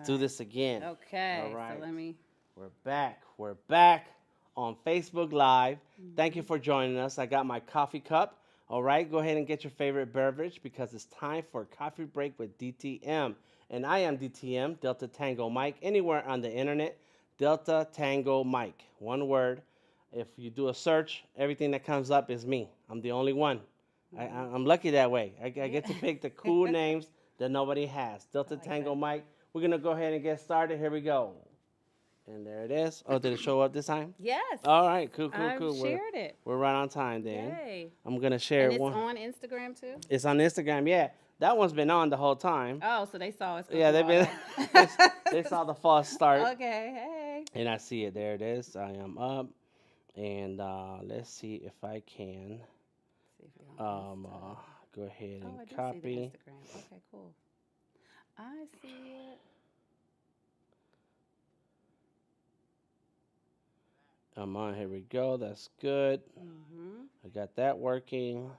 do this again. Okay. All right. So let me. We're back. We're back on Facebook Live. Thank you for joining us. I got my coffee cup. All right. Go ahead and get your favorite beverage because it's time for a coffee break with DTM. And I am DTM, Delta Tango Mike. Anywhere on the internet, Delta Tango Mike. One word. If you do a search, everything that comes up is me. I'm the only one. I'm lucky that way. I get to pick the cool names that nobody has. Delta Tango Mike. We're going to go ahead and get started. Here we go. And there it is. Oh, did it show up this time? Yes. All right. Cool. I've shared it. We're right on time then. Yay. I'm going to share and one. It's on Instagram too? It's on Instagram, yeah. That one's been on the whole time. Oh, so they saw us. Yeah, they've been. They saw the false start. Okay, hey. And I see it. There it is. I am up. And let's see if I can go ahead and copy. See the Instagram. Okay, cool. I see it. I'm on. Here we go. That's good. I got that working.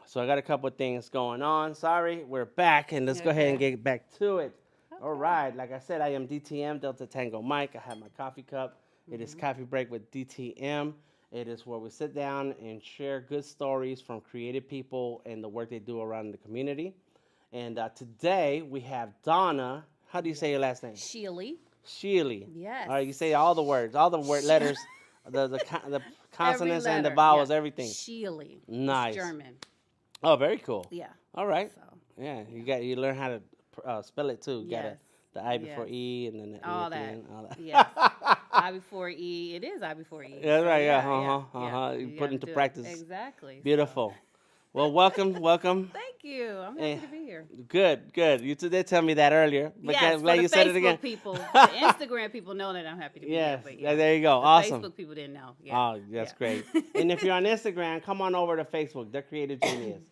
So I got a couple of things going on. Sorry, we're back, and let's go ahead and get back to it. Okay. All right. Like I said, I am DTM, Delta Tango Mike. I have my coffee cup. It is Coffee Break with DTM. It is where we sit down and share good stories from creative people and the work they do around the community. And today we have Donna. How do you say your last name? Schiele. Schiele. Yes. All right, you say all the words, all the word letters, the consonants and the vowels, everything. Schiele. Nice. It's German. Oh, very cool. Yeah. All right. So. Yeah, you learn how to spell it too. You got the I before E and then the all E that. at the end. All that. Yes. I before E. It is I before E. Yeah, so right. You put into practice. Exactly. Beautiful. So. Well, welcome. Thank you. I'm happy to be here. Good. You did tell me that earlier. But yes, glad you said it again. People, the Instagram people know that I'm happy to be here. But there you go. The awesome. Facebook people didn't know. Yeah. Oh, that's great. And if you're on Instagram, come on over to Facebook. The Creative Genius.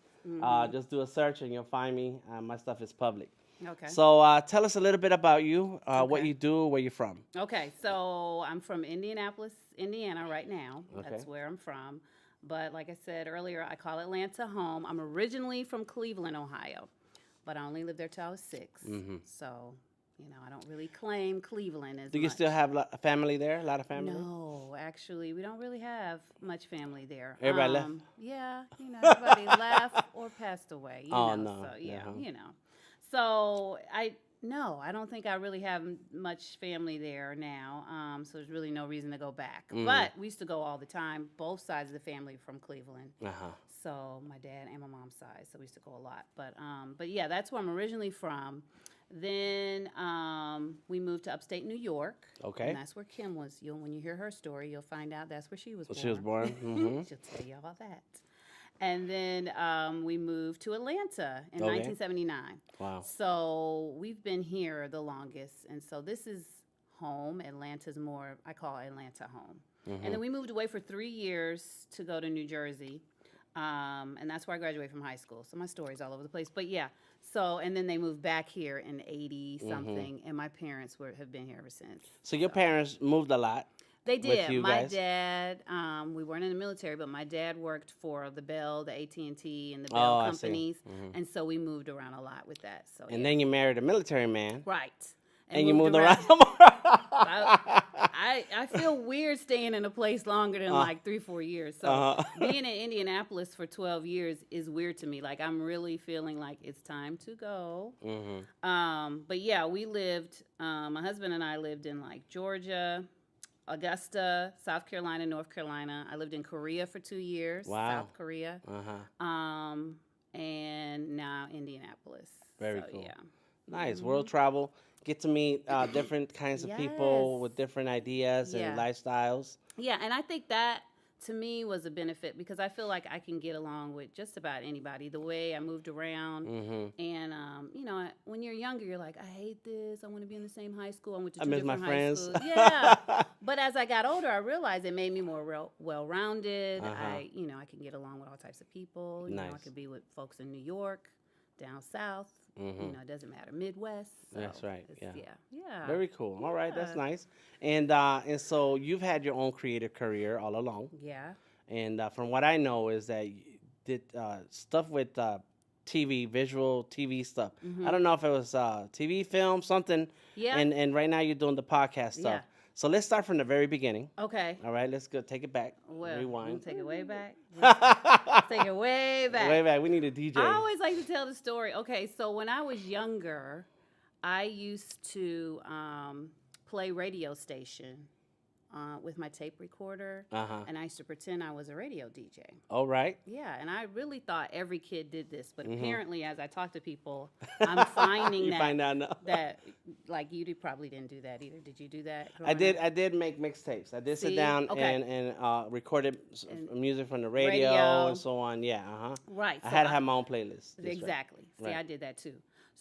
Just do a search and you'll find me. My stuff is public. Okay. So tell us a little bit about you, what you do, where you're from. Okay. So I'm from Indianapolis, Indiana right now. Okay. That's where I'm from. But like I said earlier, I call Atlanta home. I'm originally from Cleveland, Ohio, but I only lived there till I was 6. So, I don't really claim Cleveland as much. Do you still have a family there? A lot of family? No, actually, we don't really have much family there. Everybody left? Yeah, everybody left or passed away. No. So, So I don't think I really have much family there now. So there's really no reason to go back. But we used to go all the time. Both sides of the family from Cleveland. So my dad and my mom's side. So we used to go a lot. But yeah, that's where I'm originally from. Then we moved to upstate New York. Okay. And that's where Kim was. When you hear her story, you'll find out that's where she was born. She was born. She'll tell you all that. And then we moved to Atlanta in 1979. Wow. So we've been here the longest. And so this is home. Atlanta's more, I call Atlanta home. And then we moved away for 3 years to go to New Jersey. And that's where I graduated from high school. So my story's all over the place. But yeah, and then they moved back here in 80-something. And my parents have been here ever since. So your parents moved a lot? They did. My guys? dad, we weren't in the military, but my dad worked for the Bell, the AT&T, and the Bell companies, and so we moved around a lot with that. So and then you married a military man, right? And you moved around. I feel weird staying in a place longer than like 3-4 years. So being in Indianapolis for 12 years is weird to me. Like I'm really feeling like it's time to go. But yeah, we lived. My husband and I lived in like Georgia, Augusta, South Carolina, North Carolina. I lived in Korea for 2 years. Wow. South Korea. And now Indianapolis. Very cool. Yeah. Nice. World travel. Get to meet different kinds of people with different ideas and lifestyles. Yeah, and I think that to me was a benefit because I feel like I can get along with just about anybody. The way I moved around, and when you're younger, you're like, I hate this. I want to be in the same high school. I went to two different high friends. schools. Yeah, but as I got older, I realized it made me more well-rounded. I can get along with all types of people. You know, I could be with folks in New York, down south. It doesn't matter. Midwest. So that's right. Yeah. Very cool. All right, that's nice. And so you've had your own creative career all along. Yeah. And from what I know is that you did stuff with TV, visual TV stuff. Mm-hmm. I don't know if it was TV, film, something. Yeah. And right now you're doing the podcast stuff. Yeah. So let's start from the very beginning. Okay. All right, let's go take it back. Well, Rewind. Take it way back. Take it way back. Way back. We need a DJ. I always like to tell the story. Okay, so when I was younger, I used to play radio station with my tape recorder, and I used to pretend I was a radio DJ. All right. Yeah, and I really thought every kid did this, but apparently, as I talk to people, I'm finding that like you probably didn't do that either. Did you do that? I did make mixtapes. I did sit down and recorded music from the radio and so on. Yeah. Right. I had to have my own playlist. Exactly. Right. See, I did that too.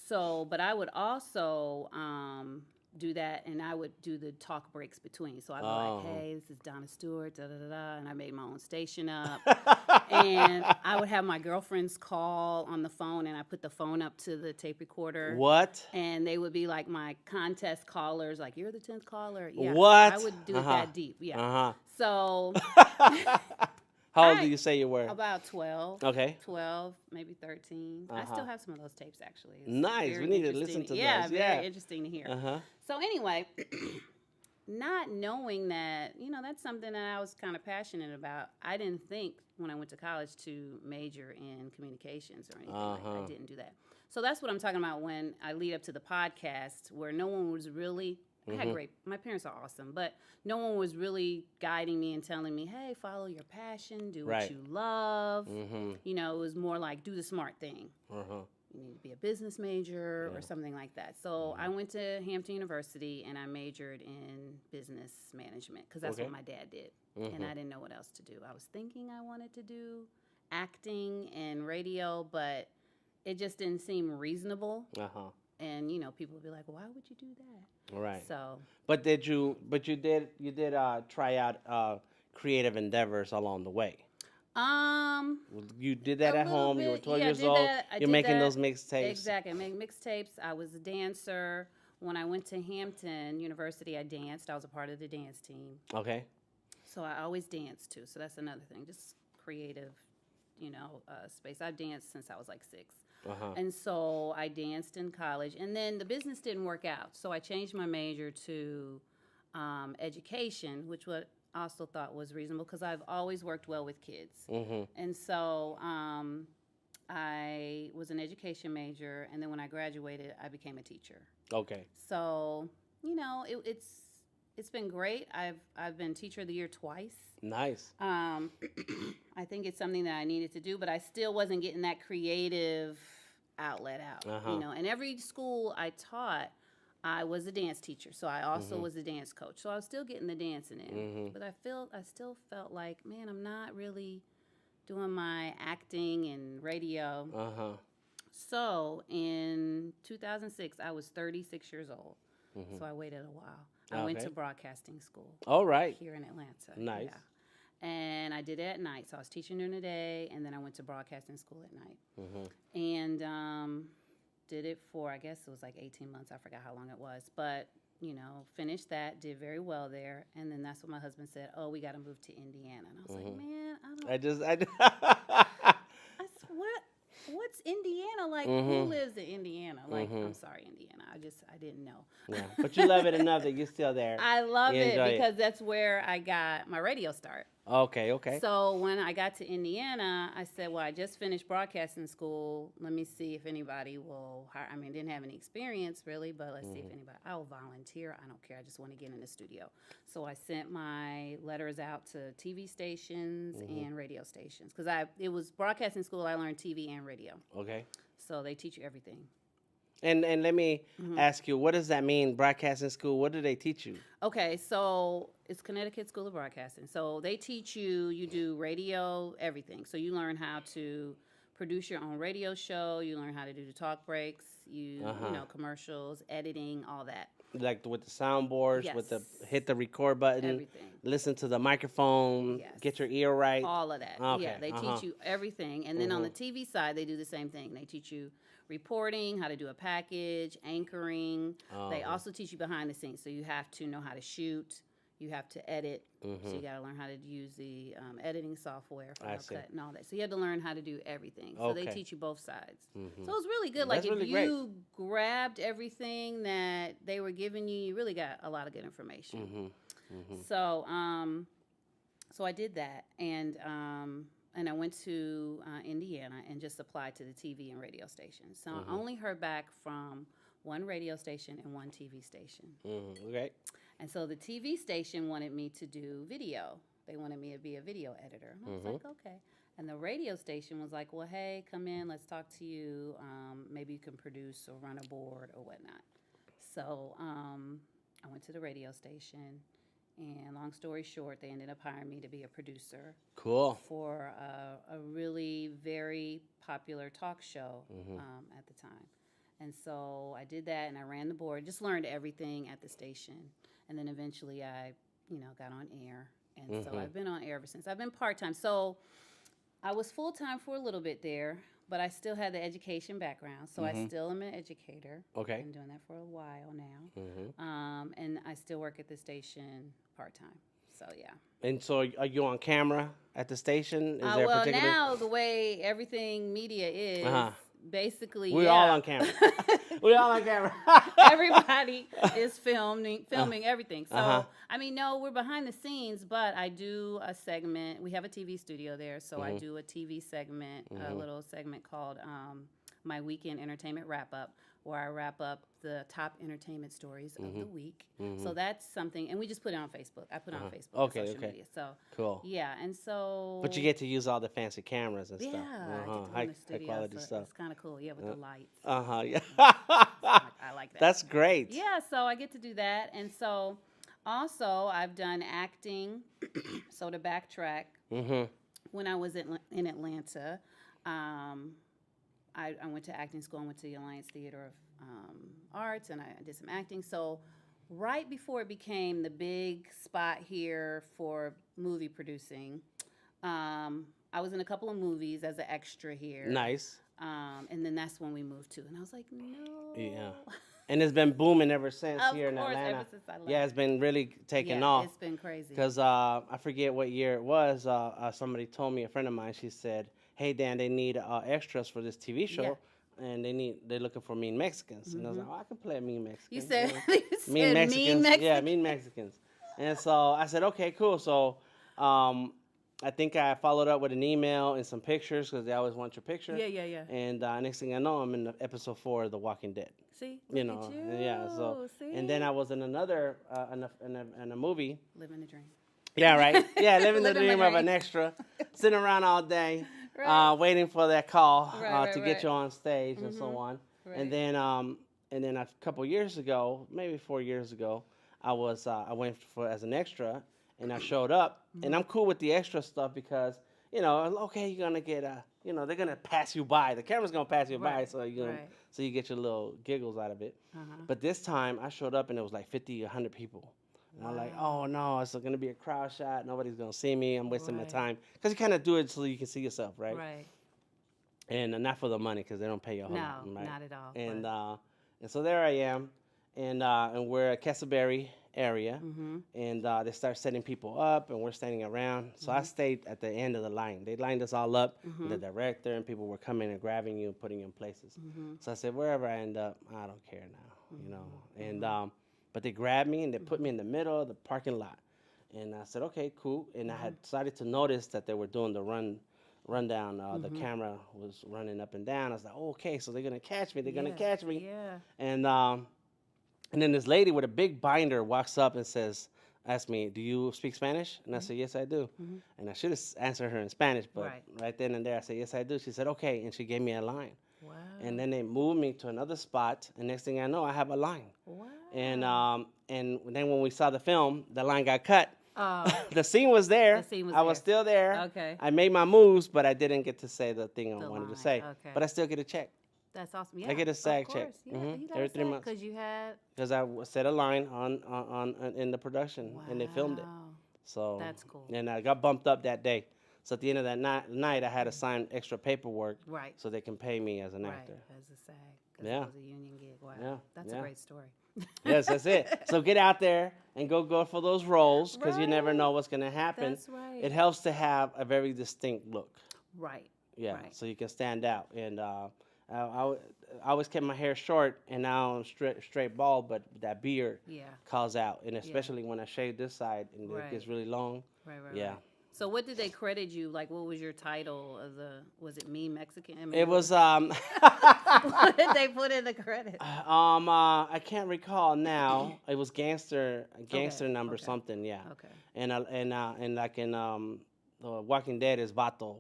So, but I would also do that, and I would do the talk breaks between. So I'd be like, hey, this is Donna Stewart, da-da-da-da, and I made my own station up. And I would have my girlfriends call on the phone, and I put the phone up to the tape recorder. What? And they would be like my contest callers, like, you're the 10th caller. Yeah. What? I would do it that deep, yeah. So... How old do you say you were? About 12. Okay. 12, maybe 13. I still have some of those tapes, actually. It's nice. We need to listen to those. Yeah, very interesting to hear. So anyway, not knowing that, that's something that I was kind of passionate about. I didn't think when I went to college to major in communications or anything like that. I didn't do that. So that's what I'm talking about when I lead up to the podcast, where no one was really... I had my parents are awesome, but no one was really guiding me and telling me, hey, follow your passion, do what you love. It was more like, do the smart thing. You need to be a business major or something like that. So I went to Hampton University, and I majored in business management because that's what my dad did. And I didn't know what else to do. I was thinking I wanted to do acting and radio, but it just didn't seem reasonable. And people would be like, "Why would you do that?" Right. So. But you did try out creative endeavors along the way. You did that at home. Bit. You were 12 years old. You're making those mixtapes. Exactly. I made mixtapes. I was a dancer. When I went to Hampton University, I danced. I was a part of the dance team. Okay. So I always danced too. So that's another thing. Just creative, space. I've danced since I was like 6. And so I danced in college, and then the business didn't work out. So I changed my major to education, which I also thought was reasonable because I've always worked well with kids. And so I was an education major, and then when I graduated, I became a teacher. Okay. So it's been great. I've been Teacher of the Year twice. Nice. I think it's something that I needed to do, but I still wasn't getting that creative outlet out. And every school I taught, I was a dance teacher, so I also was a dance coach. So I was still getting the dancing in, but I still felt like, man, I'm not really doing my acting and radio. So in 2006, I was 36 years old. So I waited a while. I went to broadcasting school. All right. Here in Atlanta. Nice. Yeah. And I did it at night. So I was teaching during the day, and then I went to broadcasting school at night. And did it for, I guess it was like 18 months. I forgot how long it was. But, finished that, did very well there. And then that's when my husband said, oh, we got to move to Indiana. And I was like, man, what's Indiana? Like, who lives in Indiana? Like, I'm sorry, Indiana. I didn't know. Yeah. But you love it enough that you're still there. I love it because that's where I got my radio start. Okay. So when I got to Indiana, I said, well, I just finished broadcasting school. Let me see if anybody will hire. I mean, didn't have any experience really, but let's see if anybody, I'll volunteer. I don't care. I just want to get in the studio. So I sent my letters out to TV stations and radio stations because it was broadcasting school. I learned TV and radio. Okay. So they teach you everything. And let me ask you, what does that mean, broadcasting school? What do they teach you? Okay, so it's Connecticut School of Broadcasting. So they teach you do radio, everything. So you learn how to produce your own radio show. You learn how to do the talk breaks, commercials, editing, all that. Like with the soundboards, with the hit the record button, everything. Listen to the microphone, get your ear right. All of that. Okay. Yeah, they teach you everything. And then on the TV side, they do the same thing. They teach you reporting, how to do a package, anchoring. They also teach you behind the scenes. So you have to know how to shoot. you have to edit. So Mm-hmm. you got to learn how to use the editing software, I Final see. Cut, and all that. So you have to learn how to do everything. So they Okay. teach you both sides. Mm-hmm. So it was really good. That's Like if really great. you grabbed everything that they were giving you, you really got a lot of good information. Mm-hmm. Mm-hmm. So so I did that, and I went to Indiana and just applied to the TV and radio station. So I only heard back from one radio station and one TV station. Mm-hmm. Okay. And so the TV station wanted me to do video. They wanted me to be a video editor. And I was like, okay. And the radio station was like, well, hey, come in, let's talk to you. Maybe you can produce or run a board or whatnot. So I went to the radio station, and long story short, they ended up hiring me to be a producer. Cool. For a really very popular talk show at the time. And so I did that, and I ran the board, just learned everything at the station. And then eventually I, got on air. And so I've been on air ever since. I've been part-time. So I was full-time for a little bit there, but I still had the education background. So I still am an educator. Okay. I've been doing that for a while now. Mm-hmm. And I still work at the station part-time. So, yeah. And so are you on camera at the station? Is there a Well, particular... now the way everything media is, basically, We're all on camera. We're all on camera. Everybody is filming everything. So, no, we're behind the scenes, but I do a segment. We have a TV studio there, so I do a TV segment, a little segment called My Weekend Entertainment Wrap-Up, where I wrap up the top entertainment stories of the week. So that's something, and we just put it on Facebook. I put it on Facebook and social media. So cool. Yeah, and so. But you get to use all the fancy cameras and stuff. High quality stuff. It's kind of cool. Yeah, with the lights. Yeah. I like that. That's great. Yeah, so I get to do that, and so also I've done acting. So to backtrack, when I was in Atlanta. I went to acting school. I went to the Alliance Theater of Arts, and I did some acting. So right before it became the big spot here for movie producing, I was in a couple of movies as an extra here. Nice. And then that's when we moved to. And I was like, no. Yeah. And it's been booming ever since here in Of course, Atlanta. ever since I left. Yeah, it's been really taking off. It's been crazy. Because I forget what year it was. Somebody told me, a friend of mine, she said, hey, Dan, they need extras for this TV show. Yeah. And they're looking for mean Mexicans. And I was like, I can play a mean Mexican. You said, mean Mexicans. Mean Mexicans? Yeah, mean Mexicans. And so I said, okay, cool. So I think I followed up with an email and some pictures because they always want your picture. Yeah. And next thing I know, I'm in episode 4 of The Walking Dead. See, you know, yeah. So, see? And then I was in another in a movie. Living the dream. Yeah, right. Yeah, living the dream of an extra, sitting around all day, waiting for that call to get you on stage and so on. Right. And then a couple years ago, maybe 4 years ago, I went as an extra. And I showed up, and I'm cool with the extra stuff because, okay, you're gonna get they're gonna pass you by. The camera's gonna pass you by, so so you get your little giggles out of it. But this time I showed up, and it was like 50, 100 people. And I'm like, oh no, it's gonna be a crowd shot. Nobody's gonna see me. I'm wasting my time because you kind of do it so you can see yourself, right? Right. And not for the money because they don't pay you a whole lot. No, not at all. And so there I am, and we're at Castleberry area, and they start setting people up, and we're standing around. So I stayed at the end of the line. They lined us all up, the director and people were coming and grabbing you and putting you in places. So I said, wherever I end up, I don't care now, And but they grabbed me and they put me in the middle of the parking lot, and I said, okay, cool. And I had started to notice that they were doing the rundown. The camera was running up and down. I was like, oh, okay, so they're gonna catch me. They're gonna catch me. Yeah. And then this lady with a big binder walks up and asks me, do you speak Spanish? And I said, yes, I do. And I should have answered her in Spanish, but right then and there I said, yes, I do. She said, okay, and she gave me a line. Wow. And then they moved me to another spot, and next thing I know, I have a line. Wow. And then when we saw the film, the line got cut. The scene was there. I was still there. Okay. I made my moves, but I didn't get to say the thing I wanted to say. Okay. But I still get a check. That's awesome. Yeah, I get a SAG check every 3 months because I set a line on in the production and they filmed it. So that's cool. And I got bumped up that day. So at the end of that night, I had to sign extra paperwork so they can pay me as an actor. As a SAG. Because it was a union gig. Wow. Yeah. That's a great story. Yes, that's it. So get out there and go for those roles because you never know what's gonna happen. That's right. It helps to have a very distinct look. Right. Yeah, Right. so you can stand out. And I always kept my hair short, and now I'm straight bald, but that beard calls out, and especially when I shave this side and it gets really long. Right. Yeah. Right. So what did they credit you? Like, what was your title of was it Mean Mexican? I mean, It was what did they put in the credit? I can't recall now. It was gangster number something, yeah. Okay. And like in Walking Dead is Vato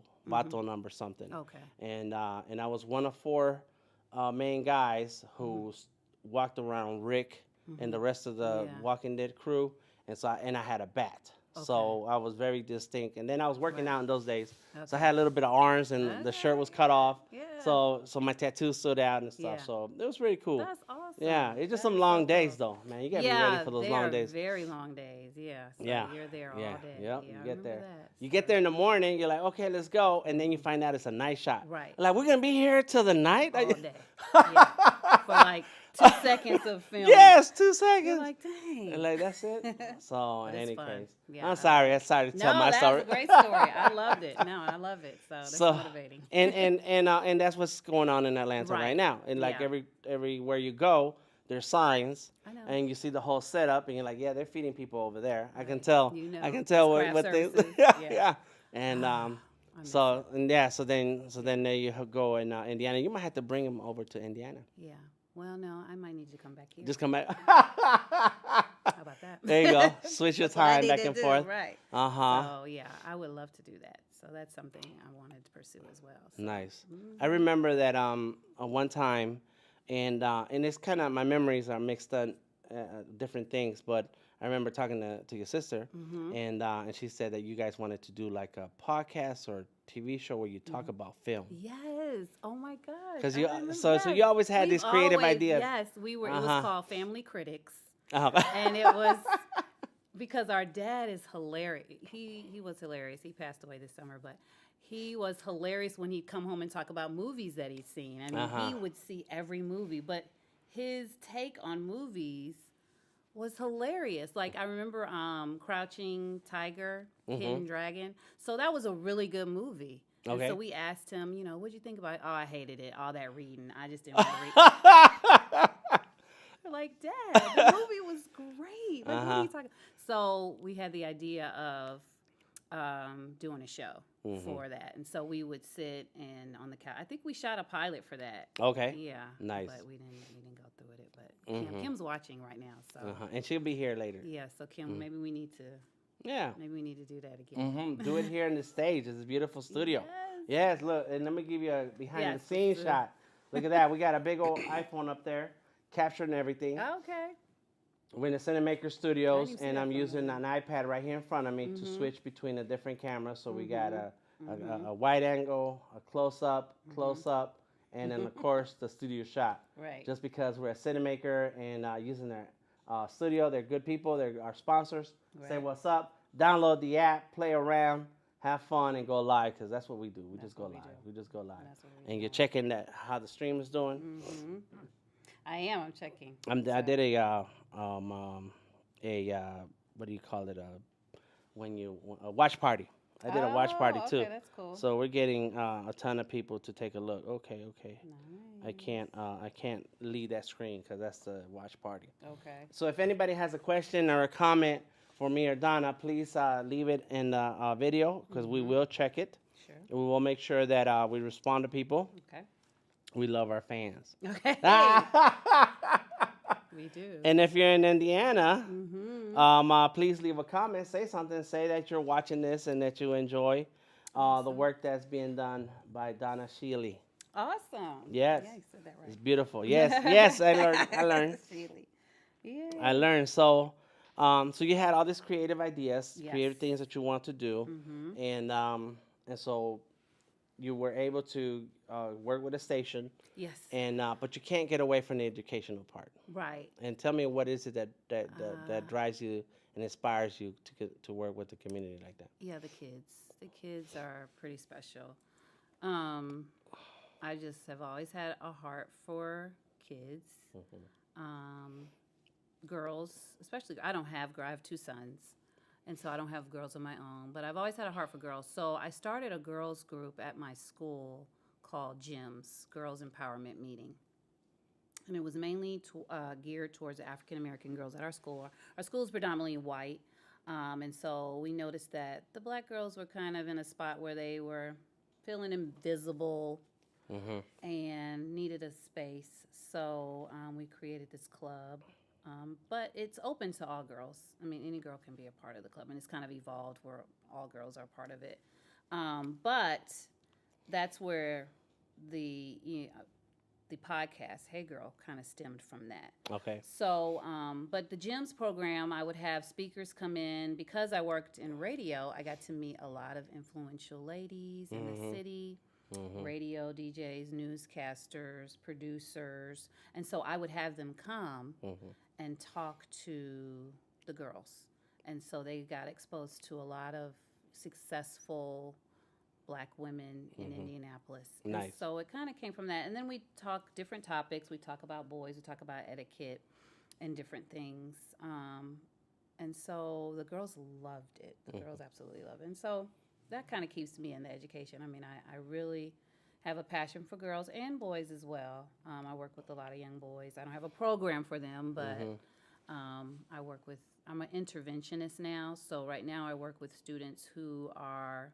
number something. Okay. And I was one of 4 main guys who walked around Rick and the rest of the Walking Dead crew, and I had a bat. Okay. So I was very distinct, and then I was working out in those days, so I had a little bit of arms, and the shirt was cut off, so my tattoo stood out and stuff. So it was really cool. That's awesome. Yeah, it's just some long days though, man. You gotta be ready for those long days. Very long days. Yeah. So you're there all day. Yep. Yeah, You get there. that. You get there in the morning. You're like, okay, let's go, and then you find out it's a night shot. Right. Like we're gonna be here till the night. All day. Yeah. For like 2 seconds of film. Yes, 2 seconds. You're like, dang. And like that's it. So in That's any fun. case, Yeah, I'm sorry to tell my that's story. a great story. I loved it. No, I love it. So that's motivating. And that's what's going on in Atlanta right now. And like everywhere you go, there's signs, I know. and you see the whole setup, and you're like, yeah, they're feeding people over there. I can tell. You know, I can tell it's what craft they. services. Yeah. And so then there you go in Indiana. You might have to bring them over to Indiana. Yeah. Well, no, I might need to come back here. Just come back. How about that? There you go. Switch your time back and forth. Right. Uh-huh. So, yeah, I would love to do that. So that's something I wanted to pursue as well. So. Nice. I remember that one time, and it's kind of, my memories are mixed up, different things, but I remember talking to your sister, and she said that you guys wanted to do like a podcast or TV show where you talk about film. Yes. Oh my gosh. Because so you always had these creative ideas. Yes, we were. It was called Family Critics, Uh-huh. and it was because our dad is hilarious. He was hilarious. He passed away this summer, but he was hilarious when he'd come home and talk about movies that he'd seen. I mean, he would see every movie, but his take on movies was hilarious. Like I remember Crouching Tiger, Hidden Dragon. So that was a really good movie. Okay. And so we asked him, what'd you think about it? Oh, I hated it. All that reading. I just didn't want to read. We're like, Dad, the movie was great. Like, what are you talking? So we had the idea of doing a show for that. And so we would sit and on the couch. I think we shot a pilot for that. Okay. Yeah. Nice. But we didn't go through with it. But Kim's watching right now. So And she'll be here later. yeah, so Kim, maybe we need to do that again. Do it here in the stage. It's a beautiful studio. Yes. Yes, look, and let me give you a behind the scenes shot. Look at that. We got a big old iPhone up there capturing everything. Okay. We're in the Cinamaker Studios, and I'm using an iPad right here in front of me to switch between the different cameras. So we got a wide angle, a close up, and then of course the studio shot. Right. Just because we're a Cinamaker and using their studio, they're good people. They're our sponsors. Right. Say what's up. Download the app, play around, have fun, and go live because that's what we do. We just go live. We just go live. And you're checking how the stream is doing. I am. I'm checking. I did a what do you call it? A watch party. I did a watch party too. Okay, that's cool. So we're getting a ton of people to take a look. Okay. Nice. I can't leave that screen because that's the watch party. Okay. So if anybody has a question or a comment for me or Donna, please leave it in the video because we will check it. Sure. We will make sure that we respond to people. Okay. We love our fans. Okay. We do. And if you're in Indiana, please leave a comment. Say something. Say that you're watching this and that you enjoy the work that's being done by Donna Stewart-Schiele. Awesome. Yes. Yeah, you said that right. It's beautiful. Yes, I learned. Yeah. I learned. So you had all these creative ideas, creative things that you want to do, and so you were able to work with a station. Yes. And but you can't get away from the educational part. Right. And tell me, what is it that drives you and inspires you to work with the community like that? Yeah, the kids. The kids are pretty special. I just have always had a heart for kids. girls, especially, I have 2 sons, and so I don't have girls of my own, but I've always had a heart for girls. So I started a girls group at my school called GEMS, Girls Empowerment Meeting. And it was mainly geared towards African American girls at our school. Our school is predominantly white, and so we noticed that the black girls were kind of in a spot where they were feeling invisible and needed a space. So we created this club, but it's open to all girls. I mean, any girl can be a part of the club, and it's kind of evolved where all girls are part of it. But that's where the podcast, Hey Girl, kind of stemmed from that. Okay. So, but the GEMS program, I would have speakers come in. Because I worked in radio, I got to meet a lot of influential ladies in the city, radio DJs, newscasters, producers. And so I would have them come and talk to the girls. And so they got exposed to a lot of successful Black women in Indianapolis. Nice. And so it kind of came from that. And then we talk different topics. We talk about boys. We talk about etiquette and different things. And so the girls loved it. The girls absolutely love it. And so that kind of keeps me in the education. I mean, I really have a passion for girls and boys as well. I work with a lot of young boys. I don't have a program for them, but I'm an interventionist now. So right now I work with students who are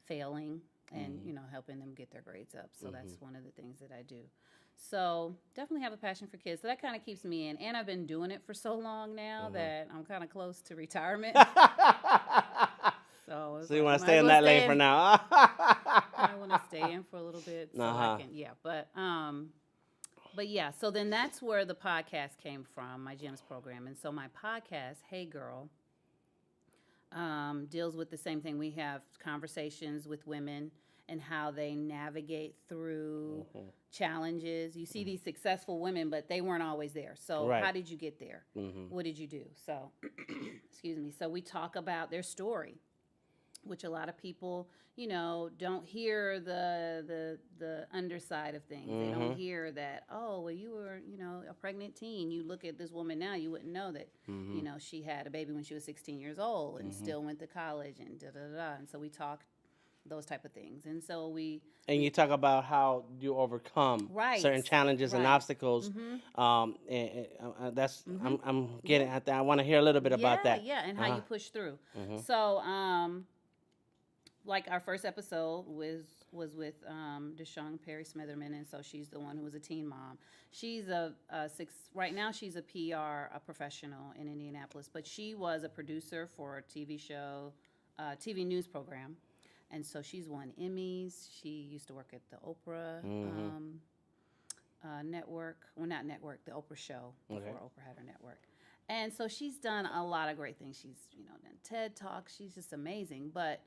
failing and helping them get their grades up. So that's one of the things that I do. So definitely have a passion for kids. So that kind of keeps me in. And I've been doing it for so long now that I'm kind of close to retirement. So you want to stay in that lane for now? I want to stay in for a little bit so I can, but yeah. So then that's where the podcast came from, my GEMS program. And so my podcast, Hey Girl, deals with the same thing. We have conversations with women and how they navigate through challenges. You see these successful women, but they weren't always there. So how did you get there? What did you do? So, excuse me. So we talk about their story, which a lot of people, don't hear the underside of things. They don't hear that, oh, well, you were, a pregnant teen. You look at this woman now, you wouldn't know that, she had a baby when she was 16 years old and still went to college and da-da-da. And so we talk those type of things. And so And you talk about how you overcome certain challenges and obstacles. That's I'm getting at that. I want to hear a little bit about that. Yeah, and how you push through. So, like our first episode was with Deshawn Perry Smitherman, and so she's the one who was a teen mom. She's right now she's a PR professional in Indianapolis, but she was a producer for a TV show, TV news program, and so she's won Emmys. She used to work at the Oprah network. Well, not network, the Oprah show before Oprah had her network. And so she's done a lot of great things. She's done TED Talks. She's just amazing, but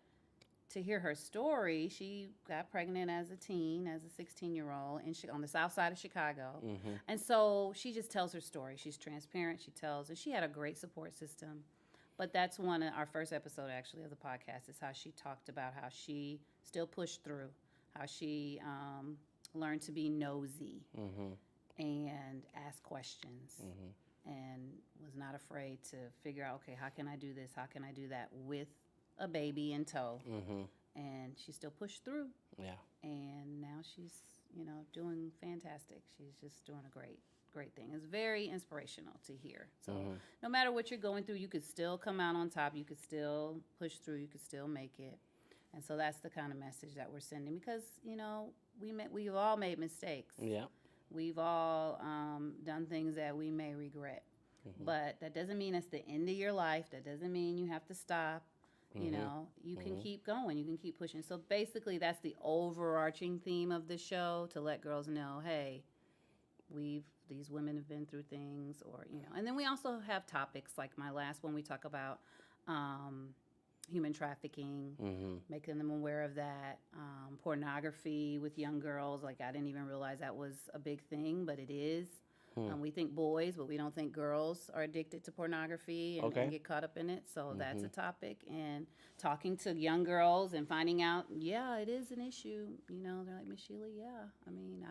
to hear her story, she got pregnant as a teen, as a 16-year-old, on the south side of Chicago. And so she just tells her story. She's transparent. She tells, and she had a great support system. But that's one of our first episode, actually, of the podcast, is how she talked about how she still pushed through, how she learned to be nosy and ask questions and was not afraid to figure out, okay, how can I do this? How can I do that with a baby in tow? And she still pushed through. Yeah. And now she's, doing fantastic. She's just doing a great thing. It's very inspirational to hear. So no matter what you're going through, you could still come out on top. You could still push through. You could still make it. And so that's the kind of message that we're sending because, we've all made mistakes. Yeah. We've all done things that we may regret. But that doesn't mean it's the end of your life. That doesn't mean you have to stop. You can keep going. You can keep pushing. So basically, that's the overarching theme of the show, to let girls know, hey, these women have been through things, or, And then we also have topics like my last one. We talk about human trafficking, making them aware of that, pornography with young girls. Like, I didn't even realize that was a big thing, but it is. We think boys, but we don't think girls are addicted to pornography and get caught up in it. So that's a topic. And talking to young girls and finding out, it is an issue. They're like, Miss Sheila, I mean,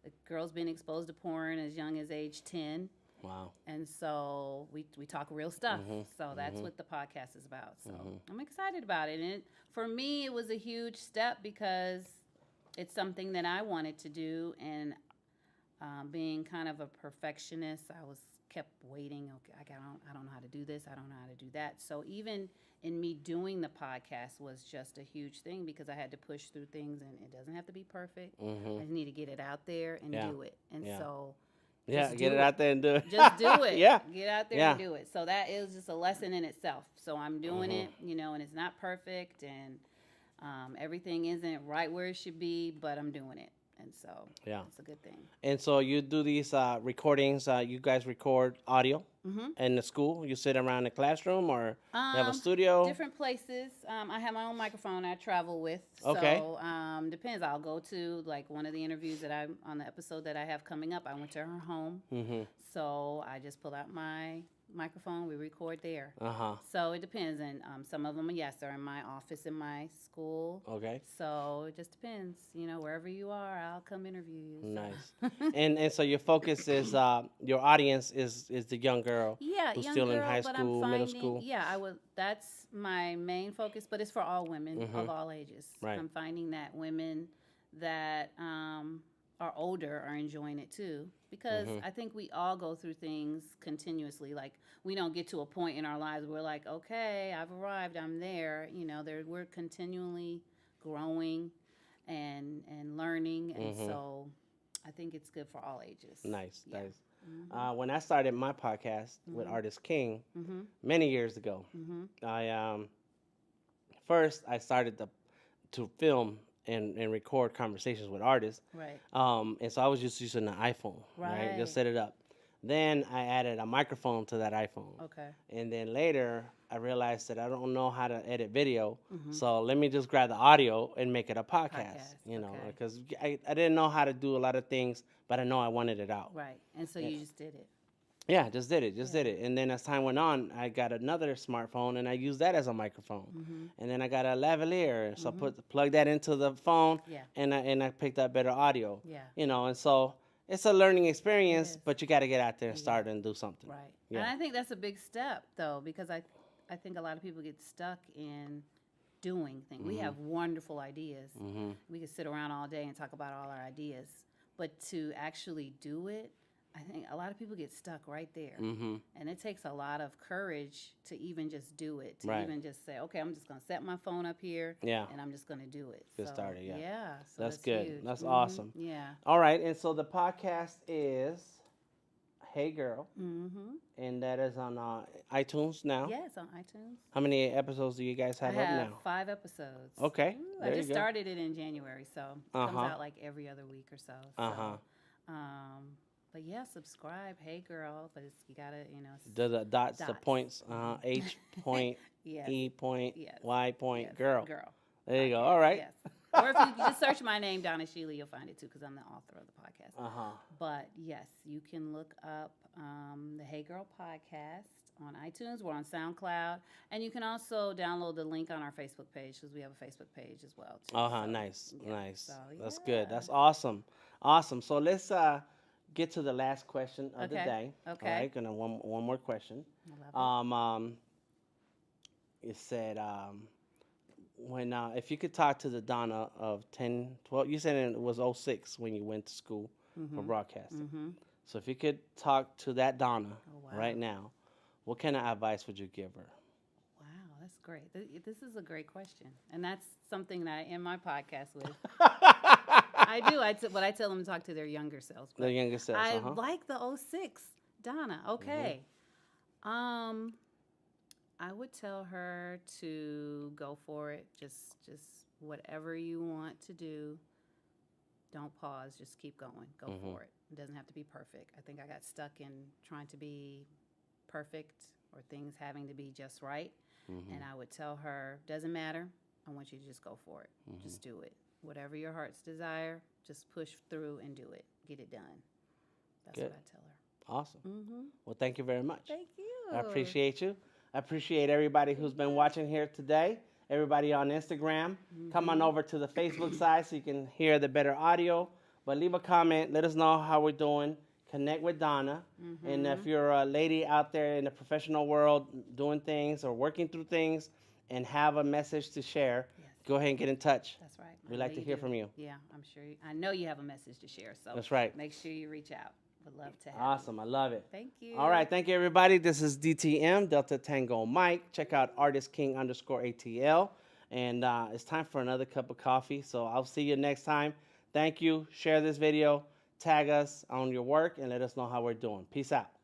a girl's been exposed to porn as young as age 10. Wow. And so we talk real stuff. Mhm, So that's mhm. what the podcast is about. So Mhm. I'm excited about it. And for me, it was a huge step because it's something that I wanted to do. And being kind of a perfectionist, I was kept waiting. Okay, I don't know how to do this. I don't know how to do that. So even in me doing the podcast was just a huge thing because I had to push through things, and it doesn't have to be perfect. I Mhm. just need to get it out there and Yeah. do it. And Yeah. so Yeah, just get do it out there and do it. just do it. Yeah. Get out there Yeah. and do it. So that is just a lesson in itself. So I'm doing Mhm. it, and it's not perfect, and everything isn't right where it should be, but I'm doing it. And so Yeah. it's a good thing. And so you do these recordings. You guys record audio Mm-hmm. in the school. You sit around the classroom, or you have a studio. Different places. I have my own microphone I travel with. Okay. So depends. I'll go to like one of the interviews that I'm on the episode that I have coming up. I went to her home. Mm-hmm. So I just pull out my microphone. We record there. Uh-huh. So it depends. And some of them, yes, are in my office in my school. Okay. So it just depends. Wherever you are, I'll come interview you. So. Nice. and so your focus is your audience is the young girl. Yeah, who's young still girl, in high but school, I'm middle finding, school. yeah, that's my main focus, but it's for all women of all ages. Right. I'm finding that women that are older are enjoying it too, because I think we all go through things continuously. Like we don't get to a point in our lives where we're like, okay, I've arrived, I'm there. We're continually growing and learning, and so I think it's good for all ages. Nice, Yeah. nice. When I started my podcast with Artist King Mm-hmm. many years ago, Mm-hmm. I first I started to film and record conversations with artists. Right. And so I was just using the iPhone, right? Just Right. set it up. Then I added a microphone to that iPhone. Okay. And then later I realized that I don't know how to edit video. Mhm. So let me just grab the audio and make it a podcast, Okay. because I didn't know how to do a lot of things, but I know I wanted it out. Right. And so Yeah. you just did it. Yeah, just did it, Yeah. did it. And then as time went on, I got another smartphone and I used that as a microphone. Mm-hmm. And then I got a lavalier, so I plug that into the phone, Yeah. and I picked up better audio. Yeah. And so it's a learning experience, is. but you got to get out there and Yeah. start and do something. Right. Yeah. And I think that's a big step, though, because I think a lot of people get stuck in doing things. We have wonderful ideas. Mm-hmm. We could sit around all day and talk about all our ideas, but to actually do it, I think a lot of people get stuck right there. Mm-hmm. And it takes a lot of courage to even just do it, to Right. even just say, okay, I'm just going to set my phone up here Yeah. and I'm just going to do it. Get So, started, yeah. Yeah. So That's good. huge. That's Mhm. awesome. Yeah. All right. And so the podcast is Hey Girl, Mm-hmm. and that is on iTunes now. Yes, on iTunes. How many episodes do you guys have I up have now? 5 episodes. Okay. Ooh, I there you just go. started it in January, so it comes Uh-huh. out like every other week or so. Uh-huh. But yeah, subscribe. Hey girl, but you gotta, The dots, the Dots. points, H point, yes, E point, Yes. Y point, yes, girl. Girl. There you go. Podcast, All right. Yes. Or if you just search my name, Donna Stewart-Schiele, you'll find it too, because I'm the author of the podcast. Uh-huh. But yes, you can look up the Hey Girl Podcast on iTunes. We're on SoundCloud. And you can also download the link on our Facebook page, because we have a Facebook page as well, too. Uh-huh. So, Nice. yeah, Nice. so, That's good. yeah. That's awesome. Awesome. So let's get to the last question of the Okay. day. Okay. All right. Gonna one more question. I love it. It said when if you could talk to the Donna of 10, 12, you said it was 06 when you went to school for broadcasting. Mm-hmm. So if you could talk to that Donna Oh, wow. right now, what kind of advice would you give her? Wow, that's great. This is a great question. And that's something that I end my podcast with. I do. But I tell them to talk to their younger selves. But The younger self. I Uh-huh. like the 06 Donna. Okay. I would tell her to go for it. Just whatever you want to do. Don't pause. Just keep going. Go for it. It doesn't have to be perfect. I think I got stuck in trying to be perfect or things having to be just right. And I would tell her, doesn't matter. I want you to just go for it. Just do it. Whatever your heart's desire, just push through and do it. Get it done. That's Good. what I tell her. Awesome. Mm-hmm. Well, thank you very much. Thank you. I appreciate you. I appreciate everybody who's been watching here today. Everybody on Instagram, come on over to the Facebook side so you can hear the better audio. But leave a comment. Let us know how we're doing. connect with Donna. And if you're a lady out there in the professional world doing things or working through things and have a message to share, go ahead and get in touch. That's right. We'd like to hear from you. Yeah, I'm sure. I know you have a message to share. So that's right. Make sure you reach out. Would love to have Awesome. you. I love it. Thank you. All right. Thank you, everybody. This is DTM, Delta Tango Mike. Check out artistking_ATL. And it's time for another cup of coffee. So I'll see you next time. Thank you. Share this video. Tag us on your work and let us know how we're doing. Peace out.